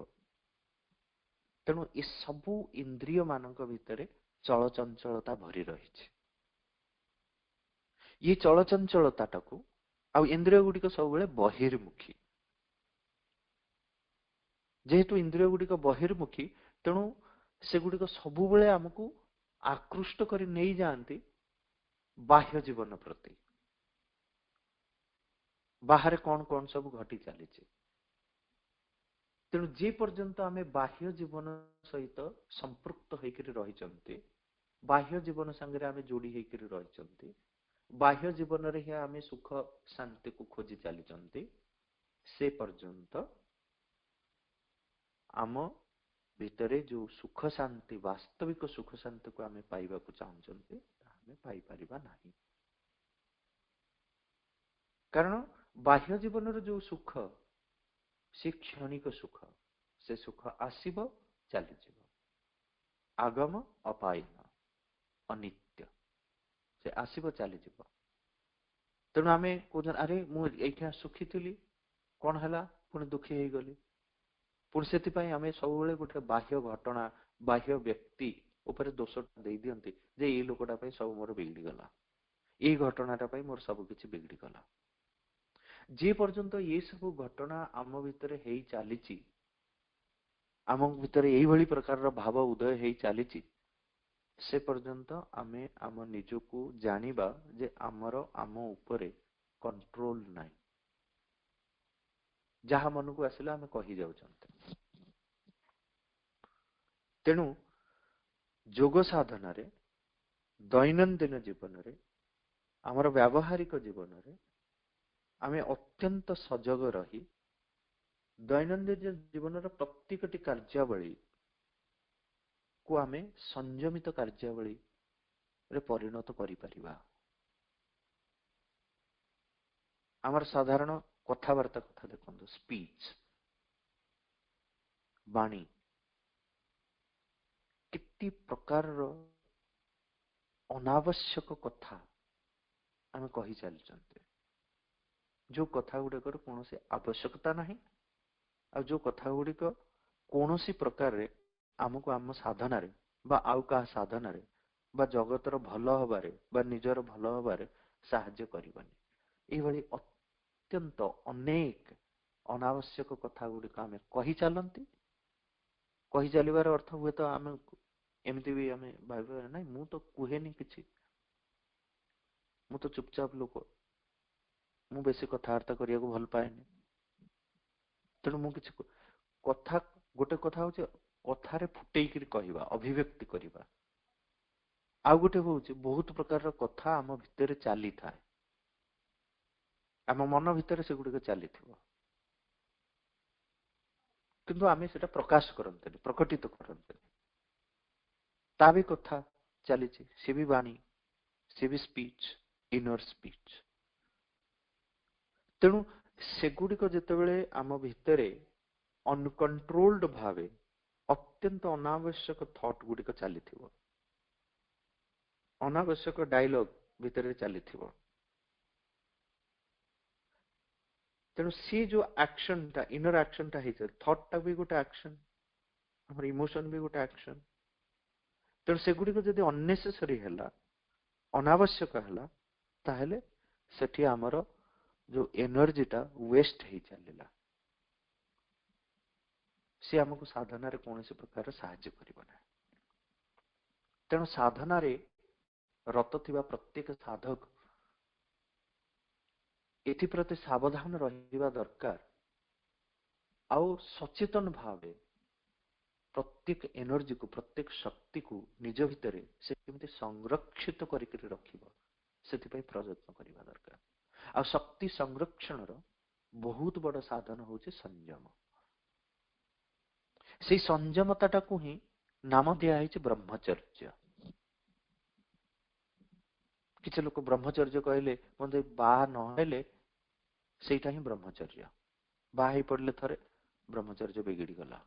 ତେଣୁ ଏସବୁ ଇନ୍ଦ୍ରିୟ ମାନଙ୍କ ଭିତରେ ଚଳଚଞ୍ଚଳତା ଭରି ରହିଛି। ଇଏ ଚଳଚଞ୍ଚଳତାଟାକୁ, ଆଉ ଇନ୍ଦ୍ରିୟ ଗୁଡ଼ିକ ସବୁବେଳେ ବହିର୍ମୁଖୀ, ଯେହେତୁ ଇନ୍ଦ୍ରିୟ ଗୁଡ଼ିକ ବହିର୍ମୁଖୀ, ତେଣୁ ସେଗୁଡ଼ିକ ସବୁବେଳେ ଆମକୁ ଆକୃଷ୍ଟ କରି ନେଇଯାଆନ୍ତି ବାହ୍ୟ ଜୀବନ ପ୍ରତି, ବାହାରେ କଣ କଣ ସବୁ ଘଟି ଚାଲିଛି। ତେଣୁ ଯେ ପର୍ଯ୍ୟନ୍ତ ଆମେ ବାହ୍ୟ ଜୀବନ ସହିତ ସମ୍ପୃକ୍ତ ହେଇକରି ରହିଛନ୍ତି, ବାହ୍ୟ ଜୀବନ ସାଙ୍ଗରେ ଆମେ ଯୋଡି ହେଇକରି ରହିଛନ୍ତି, ବାହ୍ୟ ଜୀବନରେ ହିଁ ଆମେ ସୁଖ ଶାନ୍ତିକୁ ଖୋଜି ଚାଲିଛନ୍ତି, ସେ ପର୍ଯ୍ୟନ୍ତ ଆମ ଭିତରେ ଯୋଉ ସୁଖ ଶାନ୍ତି, ବାସ୍ତବିକ ସୁଖ ଶାନ୍ତିକୁ ଆମେ ପାଇବାକୁ ଚାହୁଁଛନ୍ତି, ତାହା ଆମେ ପାଇପାରିବା ନାହିଁ। କାରଣ ବାହ୍ୟ ଜୀବନର ଯୋଉ ସୁଖ, ସେ କ୍ଷଣିକ ସୁଖ, ସେ ସୁଖ ଆସିବ ଚାଲିଯିବ, ଆଗମ ଅପାୟନ, ଅନିତ୍ୟ, ସେ ଆସିବ ଚାଲିଯିବ। ତେଣୁ ଆମେ କହୁଛନ୍ତି ଆରେ ମୁଁ ଏଇଠି ସୁଖୀ ଥିଲି, କଣ ହେଲା ପୁଣି ଦୁଃଖୀ ହେଇଗଲି। ପୁଣି ସେଥିପାଇଁ ଆମେ ସବୁବେଳେ ଗୋଟେ ବାହ୍ୟ ଘଟଣା, ବାହ୍ୟ ବ୍ୟକ୍ତି ଉପରେ ଦୋଷ ଦେଇ ଦିଅନ୍ତି ଯେ ଏଇ ଲୋକଟା ପାଇଁ ସବୁ ମୋର ବିଗିଡିଗଲା, ଏଇ ଘଟଣାଟା ପାଇଁ ମୋର ସବୁ କିଛି ବିଗିଡିଗଲା। ଯେ ପର୍ଯ୍ୟନ୍ତ ଏ ସବୁ ଘଟଣା ଆମ ଭିତରେ ହେଇ ଚାଲିଛି, ଆମ ଭିତରେ ଏଇଭଳି ପ୍ରକାରର ଭାବ ଉଦୟ ହେଇ ଚାଲିଛି, ସେ ପର୍ଯ୍ୟନ୍ତ ଆମେ ଆମ ନିଜକୁ ଜାଣିବା ଯେ ଆମର ଆମ ଉପରେ କଣ୍ଟ୍ରୋଲ ନାହିଁ। ଯାହା ମନକୁ ଆସିଲା ଆମେ କହି ଯାଉଛନ୍ତି। तेणु ଯୋଗ ସାଧନାରେ दैनंदिन जीवन रे आमर व्यावहारिक जीवन रे आमे अत्यंत सजग रही दैनंदिन जीवन प्रत्येकटी कार्यावली को आमे संयमित कार्यावली रे परिणत करि परिबा। आमर साधारण कथावार्ता कथा देखो स्पीच वाणी कितनी प्रकार अनावश्यक कथा आमे कहि चलचंते जो कथा गुड़िकर कौन सी आवश्यकता नहीं आ जो कथा गुड़िक कौन सी प्रकार रे आमको आम साधना रे बा आउ का साधना रे बा जगतर भल हबारे बा निजर भल हबारे साहाय्य करिवनी एभली अत्यंत अनेक अनावश्यक कथा गुड़िक आमे कहि चलंती कहि चलिबार अर्थ हुए तो आमे एमती भी आमे भाबा नहीं मु तो कुहेनी किछि मु तो चुपचाप लोक मु बेसी कथावार्ता करिया को भल पाएनी तेणु मु किछि कथा गोटे कथा होचे कथारे फुटेइकरी कहवा अभिव्यक्ति करवा आउ गोटे होचे बहुत प्रकार कथा आम भितर चली थाए आम मन भितर से गुड़िक चली किंतु आमे सेटा प्रकाश करते प्रकटित करते ता भी कथा चली सी भी वाणी सी भी स्पीच इनर स्पीच तेणु सेगुड़िक जितेबले आम भितरे अनकंट्रोल्ड भावे अत्यंत अनावश्यक थॉट गुड़िक चली अनावश्यक डायलॉग भितर चली तेणु सी जो एक्शन टा इनर एक्शन टा थॉट टा भी गोटे एक्शन हमर इमोशन भी गोटे एक्शन तेणु सेगुड़िक जदि अननेसेसरी हैला अनावश्यक हैला ताहेले सेठी हमर जो एनर्जी टा वेस्ट ही चलला सी हमको साधना रे कौन प्रकार साहाय्य करिबना तेणु साधना रे रत थिबा प्रत्येक साधक एथि प्रति सावधान रहिबा दरकार आउ सचेतन भावे प्रत्येक एनर्जी को प्रत्येक शक्ति को निज भितर से केमती संरक्षित करके रखिबो सेति प्रयत्न करिबा दरकार आ शक्ति संरक्षण रो बहुत बड़ साधन होचे संयम से संयमता को ही नाम दिया है ब्रह्मचर्य किसी लोग ब्रह्मचर्य कहले मते बाहा नहेले सेटा ही ब्रह्मचर्य बाहा पड़ले थरे ब्रह्मचर्य बिगिड़ी गला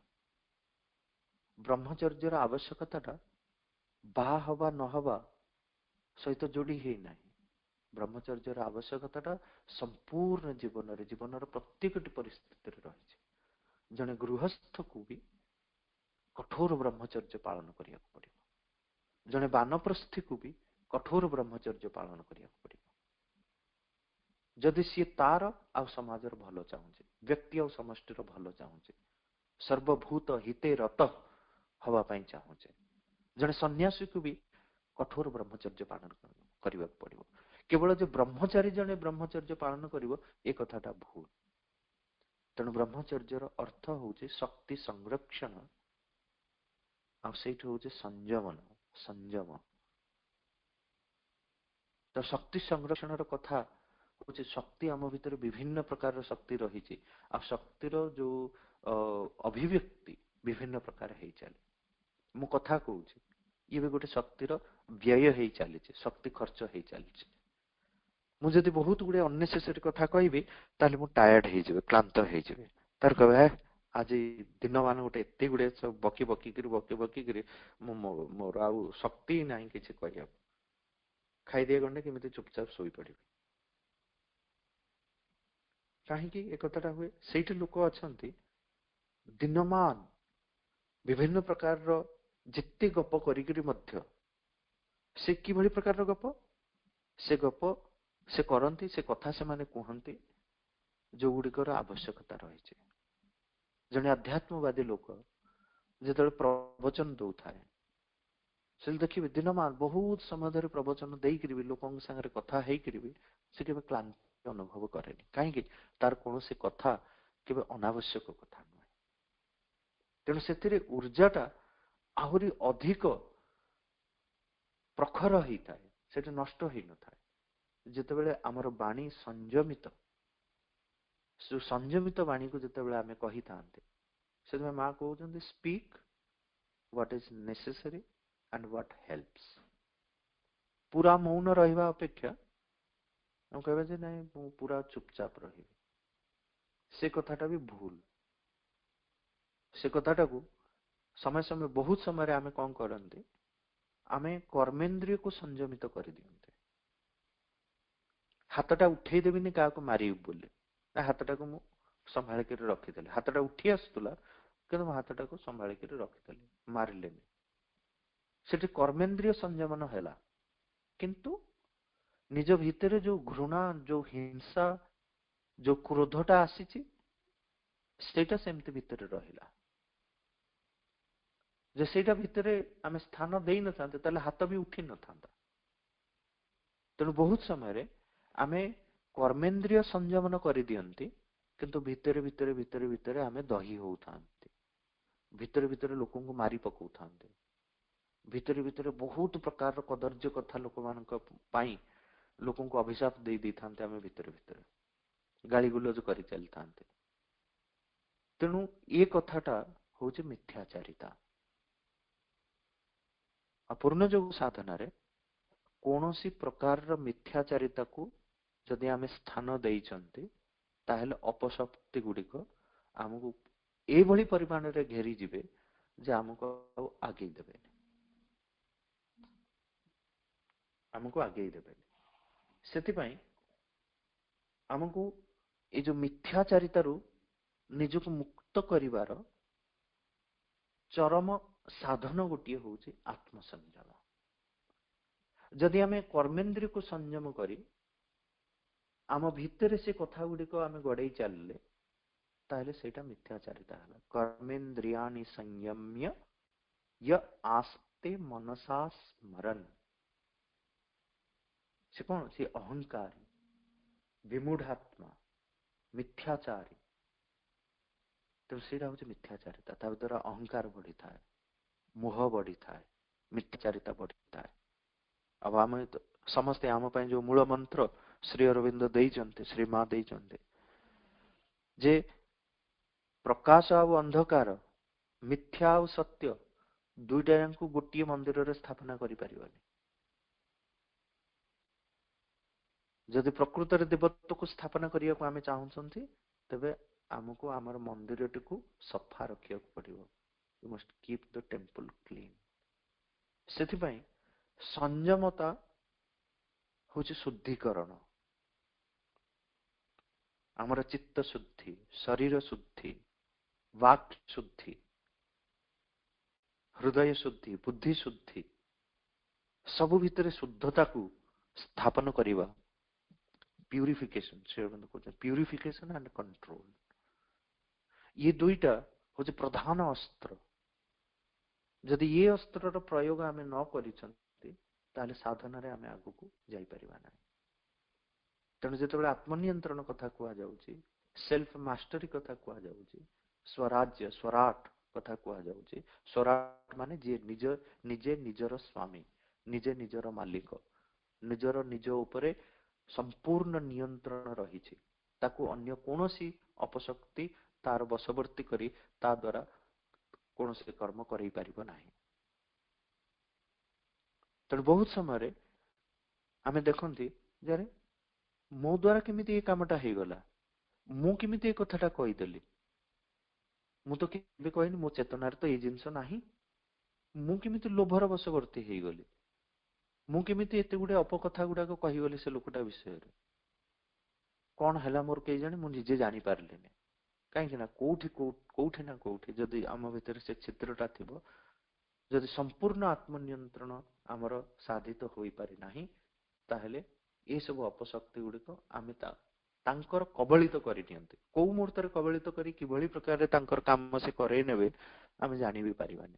ब्रह्मचर्यर आवश्यकता बाहा हवा न हवा सहित जोड़ी ही नहीं ब्रह्मचर्यर आवश्यकता संपूर्ण जीवन रे जीवन प्रत्येक परिस्थिति रही जने गृहस्थ को भी कठोर ब्रह्मचर्य पालन करिया पड़िबो जने वानप्रस्थी को भी कठोर ब्रह्मचर्य पालन करिया पड़िबो जदि सी तार आ समाजर भलो चाहूचे व्यक्ति आ समष्टिर भलो चाहूचे सर्वभूत हिते रत हवा पाई चाहूचे जने सन्यासी को भी कठोर ब्रह्मचर्य पालन करिया पड़िबो केवल जो ब्रह्मचारी जने ब्रह्मचर्य पालन करिवो ए कथाटा भूल तेणु ब्रह्मचर्यर अर्थ होचे शक्ति संरक्षण आ सेठ होचे संयमन संयम तो शक्ति संरक्षण कथा होचे शक्ति आम भीतर विभिन्न प्रकार शक्ति रही आ शक्तिर जो अभिव्यक्ति विभिन्न प्रकार हो चले मु कथा कहूँ ये भी गोटे शक्तिर व्यय हो चली शक्ति खर्च हो चली मुझे बहुत गुड़े अननेसेसरी कथा कहबी ताले मु टायर्ड हो क्लांत हो तार कह आज दिन मान गोटे एत गुड़े सब बकी बकी मोर आउ शक्ति ना कि कह खाईदे गंडे केमी चुपचाप शोई पड़ी कहीं एक कथाटा हुए से लोक अच्छा दिनमान विभिन्न प्रकार जिते गप कर से किभली प्रकार गप से करती से कथा से माने कहती जो गुड़िकर आवश्यकता रही जने अध्यात्मवादी लोक जो प्रवचन दौ थाए से देखिए दिनमान बहुत समय धरी प्रवचन देकर भी लोक सागर कथा से केवल क्लांति अनुभव करे कहीं तार कौन से कथा केवल अनावश्यक कथा नुहे तेणु से ऊर्जाटा ଆହୁରି ଅଧିକ ପ୍ରଖର ହେଇଥାଏ, ସେଟା ନଷ୍ଟ ହେଇନଥାଏ। ଯେତେବେଳେ ଆମର ବାଣୀ ସଂଯମିତ, ସଂଯମିତ ବାଣୀକୁ ଯେତେବେଳେ ଆମେ କହିଥାନ୍ତି, ସେଥିପାଇଁ ମା କହୁଛନ୍ତି speak what is necessary and what helps। ପୁରା ମୌନ ରହିବା ଅପେକ୍ଷା ଆମେ କହିବା ଯେ ନାଇଁ ମୁଁ ପୁରା ଚୁପଚାପ ରହିବି, ସେ କଥାଟା ବି ଭୁଲ। ସେ କଥାଟାକୁ ବହୁତ ସମୟରେ ଆମେ କଣ କରନ୍ତି, ଆମେ କର୍ମେନ୍ଦ୍ରିୟକୁ ସଂଯମିତ କରିଦିଅନ୍ତି। ହାତଟା ଉଠେଇ ଦେବିନି କାହାକୁ ମାରିବି ବୋଲି, ହାତଟାକୁ ମୁଁ ସମ୍ଭାଳିକିରି ରଖିଦେଲି। ହାତଟା ଉଠି ଆସୁଥିଲା କିନ୍ତୁ ମୁଁ ହାତଟାକୁ ସମ୍ଭାଳିକିରି ରଖିଦେଲି, ମାରିଲେନି। ସେଠି କର୍ମେନ୍ଦ୍ରିୟ ସଂଯମନ ହେଲା, କିନ୍ତୁ ନିଜ ଭିତରେ ଯୋଉ ଘୃଣା, ଯୋଉ ହିଂସା, ଯୋଉ କ୍ରୋଧଟା ଆସିଛି, ସେଇଟା ସେମିତି ଭିତରେ ରହିଲା। ଯେ ସେଇଟା ଭିତରେ ଆମେ ସ୍ଥାନ ଦେଇନଥାନ୍ତେ ତାହେଲେ ହାତ ବି ଉଠି ନଥାନ୍ତା। ତେଣୁ ବହୁତ ସମୟରେ ଆମେ କର୍ମେନ୍ଦ୍ରିୟ ସଂଯମନ କରିଦିଅନ୍ତି, କିନ୍ତୁ ଭିତରେ ଭିତରେ ଭିତରେ ଭିତରେ ଆମେ ଦହି ହଉଥାନ୍ତି, ଭିତରେ ଭିତରେ ଲୋକଙ୍କୁ ମାରି ପକଉଥାନ୍ତି, ଭିତରେ ଭିତରେ ବହୁତ ପ୍ରକାରର କଦର୍ଯ୍ୟ କଥା ଲୋକମାନଙ୍କ ପାଇଁ ଲୋକଙ୍କୁ ଅଭିଶାପ ଦେଇ ଦେଇଥାନ୍ତେ, ଆମେ ଭିତରେ ଭିତରେ ଗାଳି ଗୁଲଜ କରି ଚାଲିଥାନ୍ତେ। ତେଣୁ ଏ କଥାଟା ହଉଛି ମିଥ୍ୟାଚାରିତା। ପୂର୍ଣ୍ଣ ଯୋଗ ସାଧନାରେ କୌଣସି ପ୍ରକାରର ମିଥ୍ୟାଚାରିତାକୁ ଯଦି ଆମେ ସ୍ଥାନ ଦେଇଛନ୍ତି, ତାହେଲେ ଅପଶକ୍ତି ଗୁଡିକ ଆମକୁ ଏଇଭଳି ପରିମାଣରେ ଘେରି ଯିବେ ଯେ ଆମକୁ ଆଉ ଆଗେଇ ଦେବେନି, ଆମକୁ ଆଗେଇ ଦେବେନି। ସେଥିପାଇଁ ଆମକୁ ଏଇ ଯୋଉ ମିଥ୍ୟାଚାରିତାରୁ ନିଜକୁ ମୁକ୍ତ କରିବାର ଚରମ ସାଧନ ଗୋଟିଏ ହଉଛି ଆତ୍ମସଂଯମ। ଯଦି ଆମେ କର୍ମେନ୍ଦ୍ରିୟକୁ ସଂଯମ କରି ଆମ ଭିତରେ ସେ କଥା ଗୁଡିକ ଆମେ ଗଡେଇ ଚାଲିଲେ, ତାହେଲେ ସେଇଟା ମିଥ୍ୟାଚାରିତା ହେଲା। କର୍ମେନ୍ଦ୍ରିୟାଣି ସଂୟମ୍ୟ ୟ ଆସ୍ତେ ମନସା ସ୍ମରନ୍। ସେ କଣ? ସେ ଅହଙ୍କାରୀ, ବିମୂଢାତ୍ମା, ମିଥ୍ୟାଚାରୀ। ତେଣୁ ସେଇଟା ହଉଛି ମିଥ୍ୟାଚାରିତା। ତା ଦ୍ୱାରା ଅହଙ୍କାର ବଢିଥାଏ, ମୋହ ବଢିଥାଏ, ମିଥ୍ୟାଚାରିତା ବଢିଥାଏ। ଆଉ ଆମେ ସମସ୍ତେ ଆମ ପାଇଁ ଯୋଉ ମୂଳ ମନ୍ତ୍ର ଶ୍ରୀ ଅରବିନ୍ଦ ଦେଇଛନ୍ତି, ଶ୍ରୀ ମା ଦେଇଛନ୍ତି, ଯେ ପ୍ରକାଶ ଆଉ ଅନ୍ଧକାର, ମିଥ୍ୟା ଆଉ ସତ୍ୟ, ଦୁଇଟା ଯାଙ୍କୁ ଗୋଟିଏ ମନ୍ଦିରରେ ସ୍ଥାପନା କରିପାରିବନି। ଯଦି ପ୍ରକୃତରେ ଦେବତ୍ୱକୁ ସ୍ଥାପନା କରିବାକୁ ଆମେ ଚାହୁଁଛନ୍ତି, ତେବେ ଆମକୁ ଆମର ମନ୍ଦିରଟିକୁ ସଫା ରଖିବାକୁ ପଡିବ। You must keep the temple clean. ସେଥିପାଇଁ ସଂଯମତା ହଉଛି ଶୁଦ୍ଧିକରଣ। ଆମର ଚିତ୍ତ ଶୁଦ୍ଧି, ଶରୀର ଶୁଦ୍ଧି, ବାକ୍ ଶୁଦ୍ଧି, ହୃଦୟ ଶୁଦ୍ଧି, ବୁଦ୍ଧି ଶୁଦ୍ଧି, ସବୁ ଭିତରେ ଶୁଦ୍ଧତାକୁ ସ୍ଥାପନ କରିବା। ପ୍ୟୁରିଫିକେସନ, ପ୍ୟୁରିଫିକେସନ ଆଣ୍ଡ କଣ୍ଟ୍ରୋଲ, ये दुईटा हूँ प्रधान अस्त्र। जदि ये अस्त्रर प्रयोग आम न कर साधन आम आग को जापर ना। तेणु जो आत्मनियंत्रण कथा कहु, सेल्फ मास्टरी कथा कहु, स्वराज्य स्वराट कथा कहु, स्वराट माने जी निजे निजर स्वामी, निजे निजर मालिक, निजर निज उपरे संपूर्ण नियंत्रण रही, ताकू अन्य कौनसी अपशक्ति तार बशवर्ती करी ता द्वारा कौन से कर्म करई परिबो नाही। तेणु बहुत समय आमे देखंती जरे मो द्वारा केमिति ए कामटा हे गला, मु केमिति ए कथाटा कहिदेली, मु तो केबे कहनी मो चेतनार तो ए जिंस नाही, मु केमिति लोभर बशवर्ती हे गली, मु केमिति एते गुडे अपकथा गुडा को कहि गली से लोकटा विषय रे कोन हला मोर के जाने मु निजे जानि पारलेनी। कहीं ना कौटी ना कौटी जदि आम भीतर से छिद्रटा थिबो, जदि संपूर्ण आत्मनियंत्रण आमर साधित हो पारि नाही, ताहेले ए सब अपशक्ति गुड़िक आमे तांकर कबलित करि नियंती। को मुहूर्त रे कबलित करी किभली प्रकार रे तांकर काम से करे नेबे आमे जानि भी पारिबानी।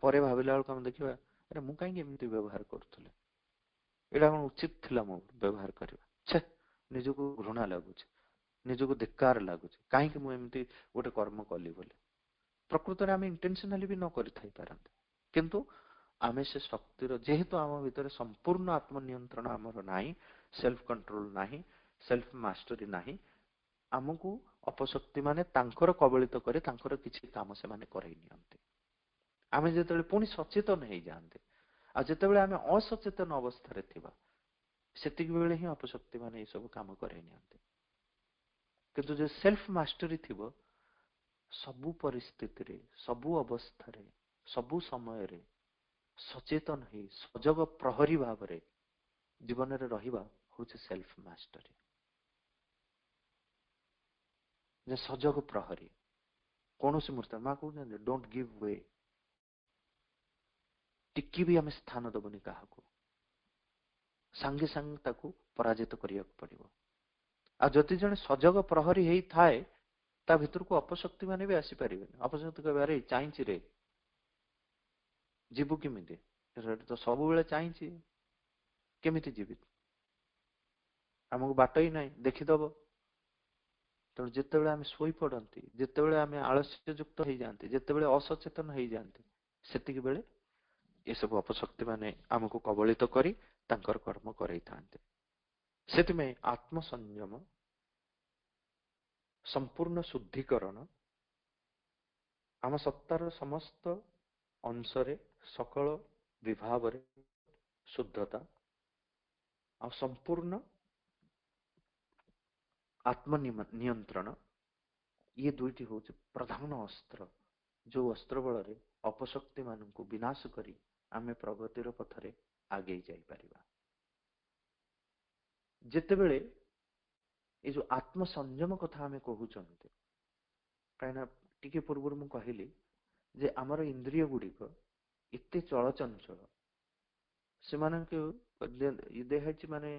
परे भाबिला बेलको हम देखिबा, अरे मु काहे एमिति व्यवहार करथले, एडा कोन उचित थिला मो व्यवहार करबा, छे निजको घृणा लागुछ, निजको धिक्कार लागुछ, कहीं मुझे गोटे कर्म कली बोले। प्रकृत में आम इंटेंशनाली भी न कर थाई पारंते, किंतु आमे से शक्तिर जेहेतु आम भितर संपूर्ण आत्मनियंत्रण आमर नाही, सेल्फ कंट्रोल नाही, सेल्फ मास्टरी नाही, आमको अपशक्ति माने तांकर कबलित करे तांकर किछि काम से माने करै नियंते। आमे जेतेबेले पुणी सचेतन हेइ जान्ते आ जेतेबेले आमे असचेतन अवस्था रे थिबा सेतिक बेले ही अपशक्ति माने ए सब काम करै नियंते। किंतु जे सेल्फ मास्टरी थिबो सबु परिस्थिति रे, सबु अवस्था रे, सबु समय रे सचेतन हेइ सजग प्रहरी भाव रे जीवन रे रहिबा होचे सेल्फ मास्टरी। जे सजग प्रहरी कौनसी मूर्ति माँ कहते डोंट गिव वे, टिकी भी आम स्थान दबनी क्या सांगे सांगे ताकू पराजित करिया पड़िबो। आ जति जने सजग प्रहरी हेई थाए ता भितर को अपशक्ति माने भी आसी परिबेन। अपशक्ति कहबे अरे चाहिंची रे जीवु किमिति तो सब बेले चाहिंची केमिति जीवित हमको बाट ही नहीं देखिदब। तेणु जितेबेले आम शोई पड़ती, जितेबेले आम आलस्ययुक्त हो जाती, जितेबेले असचेतन हो जाती सेतिक बेले ये सब अपशक्ति माने आमको कबलित करी तांकर कर्म करई थांते। सेतिमे आत्मसंयम, संपूर्ण शुद्धिकरण, आम सत्तार समस्त अंशरे सकल विभाव रे शुद्धता आ संपूर्ण आत्म नियंत्रण ये दुईटी हूँ प्रधान अस्त्र जो अस्त्र बल रे अपशक्ति मानू विनाश करी आमे प्रगतिर पथरे आगे जाई परिबा। जेतेबेले ये जो आत्म संयम कथा आमे कहउचंते काइना टिके पूर्व मु कहली जे आमर इंद्रिय गुड़िक एते चलचंचल से माने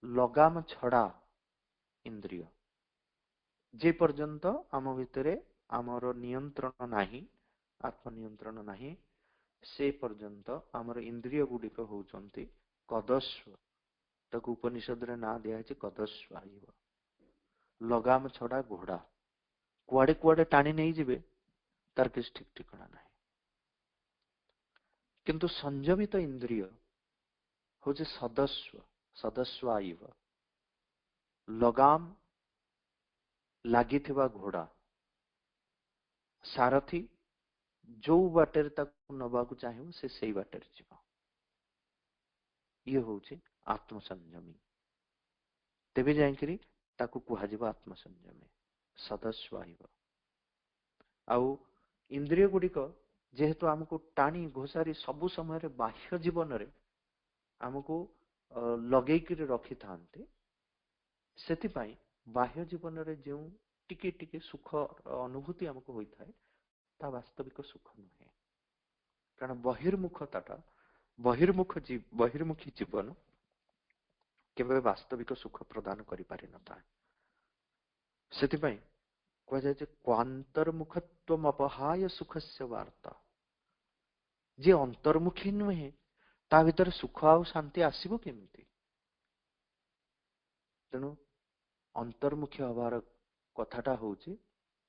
लगाम छड़ा इंद्रिय जे पर्यंत आम भितरे आमर नियंत्रण नाही, आत्म नियंत्रण नाही से पर्यंत आमर इंद्रिय गुड़िक होउचंती कदस्व। ताकू उपनिषद रे ना दिया है कदस्वाइव, लगाम छड़ा घोड़ा कुआडे कुआडे टाणी नहीं जिबे तार किस ठीक ठिकाना नहीं। किंतु संयमित इंद्रिय होचे सदस्व, सदस्वाइव, लगाम लागी थिबा घोड़ा सारथी जो बाटर ताकू नबाकू चाहिए से सही बाटर जीव। ये होचे आत्म संयमी। तेबे जाइकरी ताकू कुहाजिबा आत्म संयमी सदस्वाइव। आउ इंद्रिय गुड़िक जेहेतु आमको टाणी घोषारी सबु समय रे बाह्य जीवन रे आमको लगेकी रखी थांते सेतिपाई बाह्य जीवन रे जो टिके टिके सुख अनुभूति आमको होई थाए ता वास्तविक सुख नुहे। कारण बहिर्मुखता बहिर्मुखी जीवन केवल वास्तविक सुख प्रदान करि पारि न था। सेतिपाई कह जाय जे क्वांतर्मुखत्वम अपहाय सुखस्य वार्ता। जे अंतर्मुखी नुहे ता भीतर सुख आ शांति आसीबो केमिति। तेणु अंतर्मुखी हबार कथाटा होची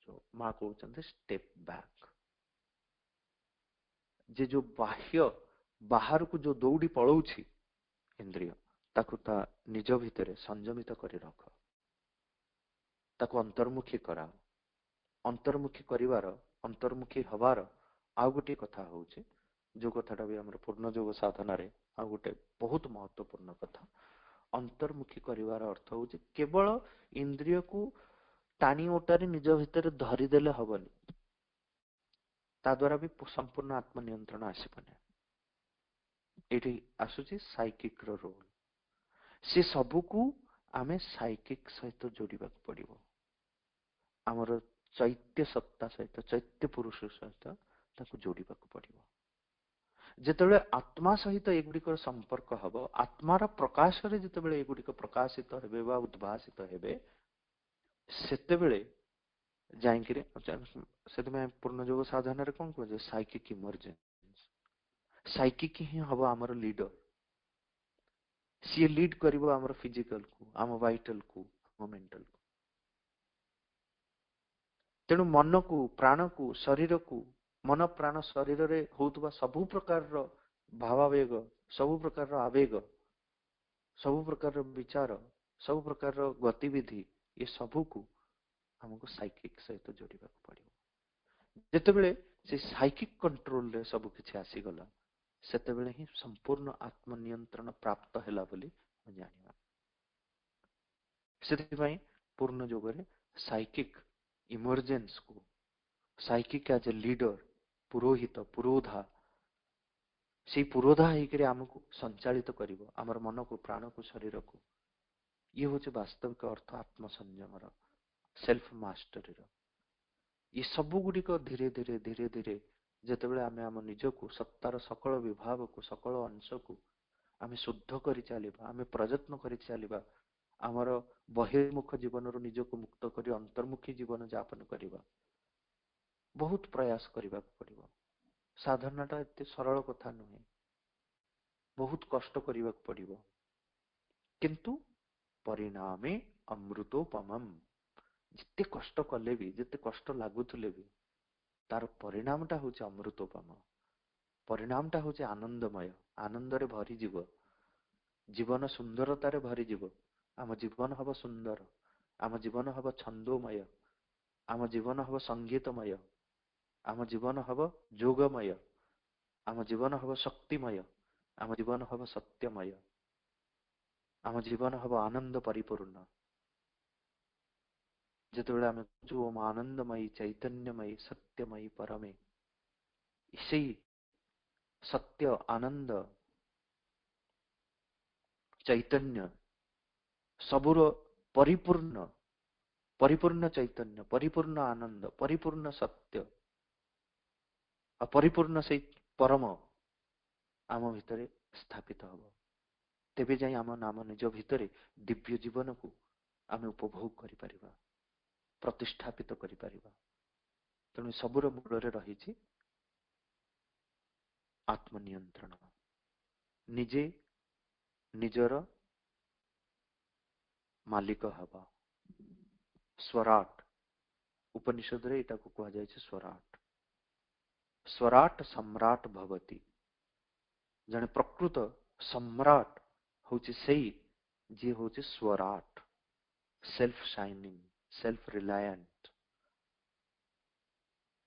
जो माँ कहते स्टेप बैक। जे जो बाह्य बाहर को जो दौड़ी पलाउछि इंद्रिय ताकू ता निज भितरे संयमित करी रख, ताकू अंतर्मुखी कराओ। अंतर्मुखी करिवार अंतर्मुखी हबार आउ गोटे कथा होची जो कथाटा भी हमर पूर्ण योग साधना रे आउ गोटे बहुत महत्वपूर्ण कथा। अंतर्मुखी करिवार अर्थ होची केवल इंद्रिय को टाणी ओटारी निज भितर धरी देले हबनी, ता द्वारा भी संपूर्ण आत्म नियंत्रण आसीबनी। एठी आसुची साइकिक रो रोल। से सबुकू आमे साइकिक सहित जोड़िबा पड़िबो। आमर चैत्य सत्ता सहित चैत्य पुरुष सहित ताकू जोड़िबा पड़िबो। जेतेबेले आत्मा सहित एगुड़िकर संपर्क हबो, आत्मार प्रकाश रे जेतेबेले एगुड़िक प्रकाशित हेबे बा उद्भासित हेबे सेतेबेले जाइकिरे सेतमे पूर्ण योग साधना रे कोन कहजे साइकिक इमर्जेंस। साइकिक ही हबो आमर लीडर। सी लीड करिवो आमर फिजिकल को, आम वाइटल को, आम मेंटल को। तेणु मन को, प्राण को, शरीर को मन प्राण शरीर रे होउतबा सबु प्रकार रो भावावेग, सबु प्रकार रो आवेग, सबु प्रकार रो विचार, सबु प्रकार रो गतिविधि, ये सबु को हमको साइकिक सहित जोड़िबा पड़िबो। जेतेबेले से साइकिक कंट्रोल रे सब किछि आसी गला, सेतेबेले ही संपूर्ण आत्मनियंत्रण प्राप्त हैला बोली हम जानिबा। सेतिबाई पूर्ण जोगरे साइकिक इमर्जेंस को, साइकिक एज ए लीडर, पुरोहित पुरोधा, से पुरोधा हेकरे हमको संचालित करिवो हमर मन को, प्राण को, शरीर को। ये होचे वास्तविक अर्थ आत्म संयम रो, सेल्फ मास्टरी रो। ये सबु गुडी को धीरे धीरे धीरे धीरे जेतेबेले आमे हम निज को सत्तार सकल विभाग को, सकल अंश को आमे शुद्ध करि चालिबा, आमे प्रयत्न करि चालिबा, आमर बहिर्मुख जीवन रो निज को मुक्त करी अंतर्मुखी जीवन यापन करिबा, बहुत प्रयास करबा पड़िबो। साधनाटा एते सरल कथा नुहे, बहुत कष्ट करबा पड़िबो, किंतु परिणामे अमृतोपमम। जिते कष्ट कले भी, जिते कष्ट लागुथले भी, तार परिणामटा होचे अमृतोपम। परिणामटा होचे आनंदमय, आनंदरे भरी जीव, जीवन सुंदरतारे भरी जीव। आम जीवन हब सुंदर, आम जीवन हब छंदोमय, आम जीवन हब संगीतमय, आम जीवन हब जोगमय, आम जीवन हब शक्तिमय, आम जीवन हब सत्यमय, आम जीवन हब आनंद परिपूर्ण। जेतेबेले आम जो आनंदमयी, चैतन्यमयी, सत्यमयी परमे, इसी सत्य, आनंद, चैतन्य सबुर परिपूर्ण, परिपूर्ण चैतन्य, परिपूर्ण आनंद, परिपूर्ण सत्य, अपरिपूर्ण से परम आम भितरे स्थापित हब। तेबे जाई आम नाम निज भितरे दिव्य जीवन को आम उपभोग करि परिबा, प्रतिष्ठापित करि परिबा। तेणु सबुर मूल रे रहिछि आत्मनियंत्रण। निजे निजर मालिक हवा। स्वराट उपनिषद रे एटा को कहा जाय छै स्वराट। स्वराट सम्राट भवति। जने प्रकृत सम्राट होछि सेई जे होछि स्वराट, सेल्फ शाइनिंग, सेल्फ रिलायंट,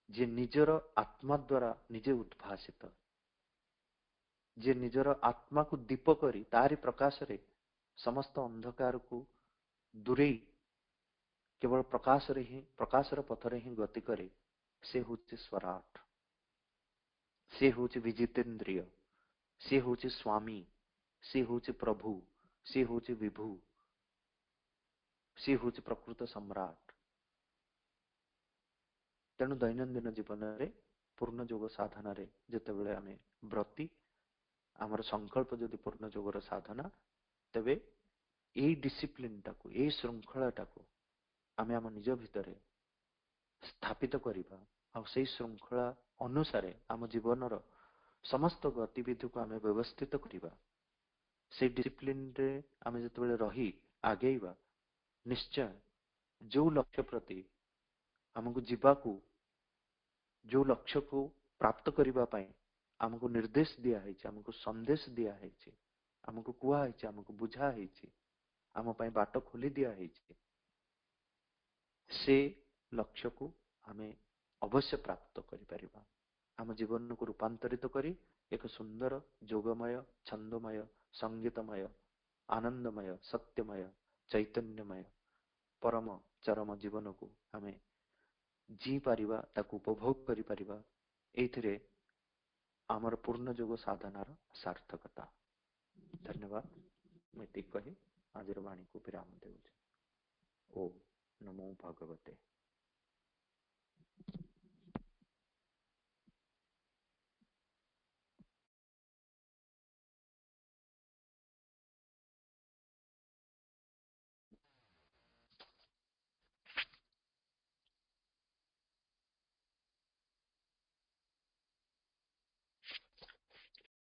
जे निजर आत्मा द्वारा निजे उद्भासित, जे निजर आत्मा को दीप करी तारी प्रकाश रे समस्त अंधकार को दूरे केवल प्रकाश रे ही, प्रकाशर पथ रे ही गति करे, से होछि स्वराट। से होछि विजितेंद्रिय, से होछि स्वामी, से होछि प्रभु, से होछि विभु, से होछि प्रकृत सम्राट। तेणु दैनंदिन जीवन रे पूर्ण जोग साधना रे जेतेबेले आमे व्रती, आमर संकल्प जदि पूर्ण जोगर साधना, तेबे एई डिसिप्लिन टाको, एई श्रृंखला टाको आमे आम निज भितरे स्थापित करिबा। आ सेई श्रृंखला अनुसारे आम जीवनर समस्त गतिविधि को आमे व्यवस्थित करिबा। से डिसिप्लिन रे आमे जेतेबेले रही आगेइबा, निश्चय जो लक्ष्य प्रति हमको जीवाकू, जो लक्ष्य को प्राप्त करिबा पई हमको निर्देश दिया है, हमको संदेश दिया है, हमको कुआ है, हमको बुझा है, आम पई बाट खोली दिया है, से लक्ष्य को हमें अवश्य प्राप्त करि परिबा। आम जीवन को रूपांतरित करी एक सुंदर जोगमय, छंदमय, संगीतमय, आनंदमय, सत्यमय, चैतन्यमय परम चरम जीवन को हमें जी पारिबा, ताकू उपभोग करि परिबा। एथिरे आमर पूर्ण जोग साधनार सार्थकता। धन्यवाद। मैं कही आज वाणी को विराम देउछि। ओम नमो भगवते।